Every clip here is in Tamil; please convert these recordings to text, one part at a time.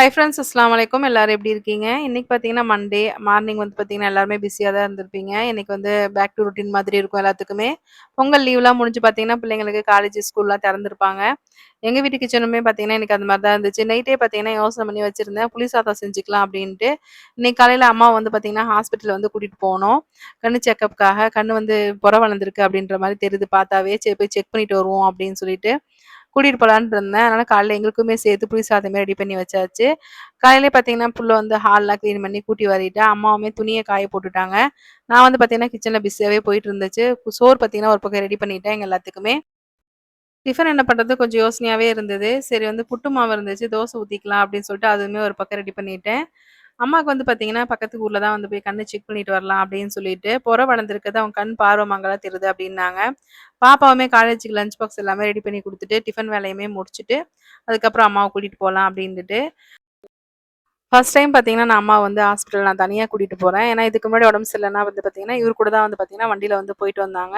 ஹாய் ஃப்ரெண்ட்ஸ் அஸ்ஸலாமு அலைக்கும். எல்லாரும் எப்படி இருக்கீங்க? இன்னைக்கு பார்த்தீங்கன்னா மண்டே மார்னிங் வந்து பார்த்தீங்கன்னா எல்லாருமே பிஸியா தான் இருந்திருப்பீங்க. இன்னைக்கு வந்து பேக் டு ரொட்டீன் மாதிரி இருக்கும் எல்லாத்துக்குமே. பொங்கல் லீவ்லாம் முடிஞ்சு பார்த்தீங்கன்னா, பிள்ளைங்களுக்கு காலேஜ், ஸ்கூல்லாம் திறந்திருப்பாங்க. எங்க வீட்டு கிச்சனுமே பார்த்தீங்கன்னா, இன்னைக்கு அந்த மாரி தான் இருந்துச்சு. நைட்டே பார்த்தீங்கன்னா யோசனை பண்ணி வச்சிருந்தேன். புளி சாதம் செஞ்சுக்கலாம் அப்படின்ட்டு. இன்னைக்கு காலையில அம்மா வந்து பார்த்தீங்கன்னா, ஹாஸ்பிட்டல் வந்து கூட்டிட்டு போனோம். கண்ணு செக்கப்க்காக. கண்ணு வந்து புற வளர்ந்திருக்கு அப்படின்ற மாரி தெரியுது பார்த்தாவே. சரி போய் செக் பண்ணிட்டு வருவோம் அப்படின்னு சொல்லிட்டு கூட்டிட்டு போலான்ட்டு இருந்தேன். அதனால காலையில எங்களுக்குமே சேர்த்து புளி சாதமே ரெடி பண்ணி வச்சாச்சு. காலையிலயே பார்த்தீங்கன்னா, புள்ள வந்து ஹால்லாம் கிளீன் பண்ணி கூட்டி வரீட்டா. அம்மாவுமே துணிய காய போட்டுட்டாங்க. நான் வந்து பார்த்தீங்கன்னா, கிச்சன்ல பிஸியாவே போயிட்டு இருந்துச்சு. சோறு பார்த்தீங்கன்னா, ஒரு பக்கம் ரெடி பண்ணிட்டேன் எங்க எல்லாத்துக்குமே. டிஃபன் என்ன பண்றது கொஞ்சம் யோசனையாவே இருந்தது. சரி வந்து புட்டு மாவு இருந்துச்சு, தோசை ஊத்திக்கலாம் அப்படின்னு சொல்லிட்டு அதுவுமே ஒரு பக்கம் ரெடி பண்ணிட்டேன். அம்மாக்கு வந்து பார்த்தீங்கன்னா, பக்கத்து ஊர்ல தான் வந்து போய் கண்ணு செக் பண்ணிட்டு வரலாம் அப்படின்னு சொல்லிட்டு, புற வளர்ந்திருக்குது அவங்க கண் பார்வை மங்கலா தெரியுது அப்படின்னாங்க. பாப்பாவுமே காலேஜுக்கு லஞ்ச் பாக்ஸ் எல்லாமே ரெடி பண்ணி குடுத்துட்டு, டிஃபன் வேலையுமே முடிச்சுட்டு, அதுக்கப்புறம் அம்மாவ கூட்டிட்டு போலாம் அப்படின்ட்டு ஃபர்ஸ்ட் டைம் பார்த்தீங்கன்னா, நான் அம்மாவ வந்து ஹாஸ்பிட்டல் நான் தனியா கூட்டிட்டு போறேன். ஏன்னா, இதுக்கு முன்னாடி உடம்பு சரியில்லன்னா வந்து பார்த்தீங்கன்னா, இவரு கூட தான் வந்து பார்த்தீங்கன்னா, வண்டியில வந்து போயிட்டு வந்தாங்க.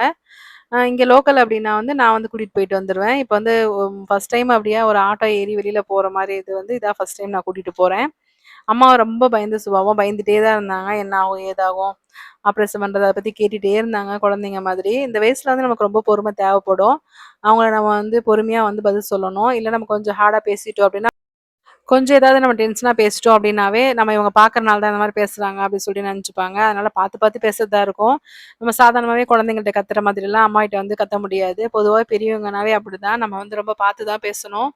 இங்க லோக்கல் அப்டின்னா வந்து நான் வந்து கூட்டிட்டு போயிட்டு வந்துருவேன். இப்ப வந்து ஃபர்ஸ்ட் டைம் அப்படியே ஒரு ஆட்டோ ஏறி வெளியில போற மாரி இது வந்து இதான் ஃபர்ஸ்ட் டைம் நான் கூட்டிட்டு போறேன். அம்மா ரொம்ப பயந்த சுபாவம். பயந்துட்டே தான் இருந்தாங்க. என்ன ஆகும்? ஏதாகும்? ஆப்ரேஷன் பண்றது அத பத்தி கேட்டுட்டே இருந்தாங்க குழந்தைங்க மாதிரி. இந்த வயசுல வந்து நமக்கு ரொம்ப பொறுமை தேவைப்படும். அவங்கள நம்ம வந்து பொறுமையா வந்து பதில் சொல்லணும். இல்ல நம்ம கொஞ்சம் ஹார்டா பேசிட்டோம் அப்டின்னா கொஞ்சம் ஏதாவது நம்ம டென்ஷனா பேசிட்டோம் அப்படின்னாவே, நம்ம இவங்க பார்க்கறனால தான் இந்த மாரி பேசுறாங்க அப்படின்னு சொல்லி நெனச்சுப்பாங்க. அதனால பார்த்து, பார்த்து பேசுறதா இருக்கும். நம்ம சாதாரணமாவே குழந்தைங்கள்ட்ட கத்துற மாதிரிலாம் அம்மாகிட்ட வந்து கத்த முடியாது. பொதுவா பெரியவங்கனாவே அப்படிதான். நம்ம வந்து ரொம்ப பார்த்து தான் பேசணும்.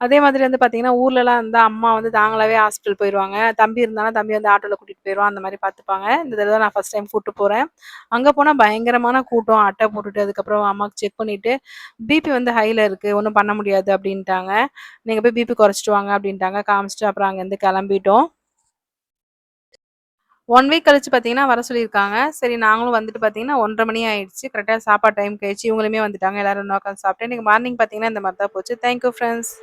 அதே மாதிரி வந்து பார்த்தீங்கன்னா, ஊர்லலாம் இருந்தா அம்மா வந்து தாங்களாவே ஹாஸ்பிட்டல் போயிருவாங்க. தம்பி இருந்தானா தம்பி வந்து ஆட்டோல கூட்டிட்டு போயிருவான். அந்த மாரி பார்த்துப்பாங்க. இந்த தடவ நான் ஃபர்ஸ்ட் டைம் கூட்டு போறேன். அங்க போனா பயங்கரமான கூட்டம். அட்ட போட்டுட்டு அதுக்கப்புறம் அம்மாக்கு செக் பண்ணிட்டு, பிபி வந்து ஹைல இருக்கு. ஒண்ணும் பண்ண முடியாது அப்படின்ட்டாங்க. நீங்க போய் பிபி குறைச்சிட்டு வாங்க அப்படின்ட்டாங்க. காமிச்சுட்டு அப்புறம் அங்கேருந்து கிளம்பிட்டோம். 1 வீக் கழிச்சு பார்த்தீங்கன்னா, வர சொல்லியிருக்காங்க. சரி நாங்களும் வந்துட்டு பார்த்தீங்கன்னா, 1:30 மணி ஆயிடுச்சு. கரெக்ட்டா சாப்பாடு டைம்க்கு ஆயிடுச்சு. இவங்களுமே வந்துட்டாங்க. எல்லாரும் ஒண்ணா உட்காந்து சாப்பிட்டேன். இன்னைக்கு மார்னிங் பார்த்தீங்கன்னா, இந்த மாரி தான் போச்சு. Thank you friends.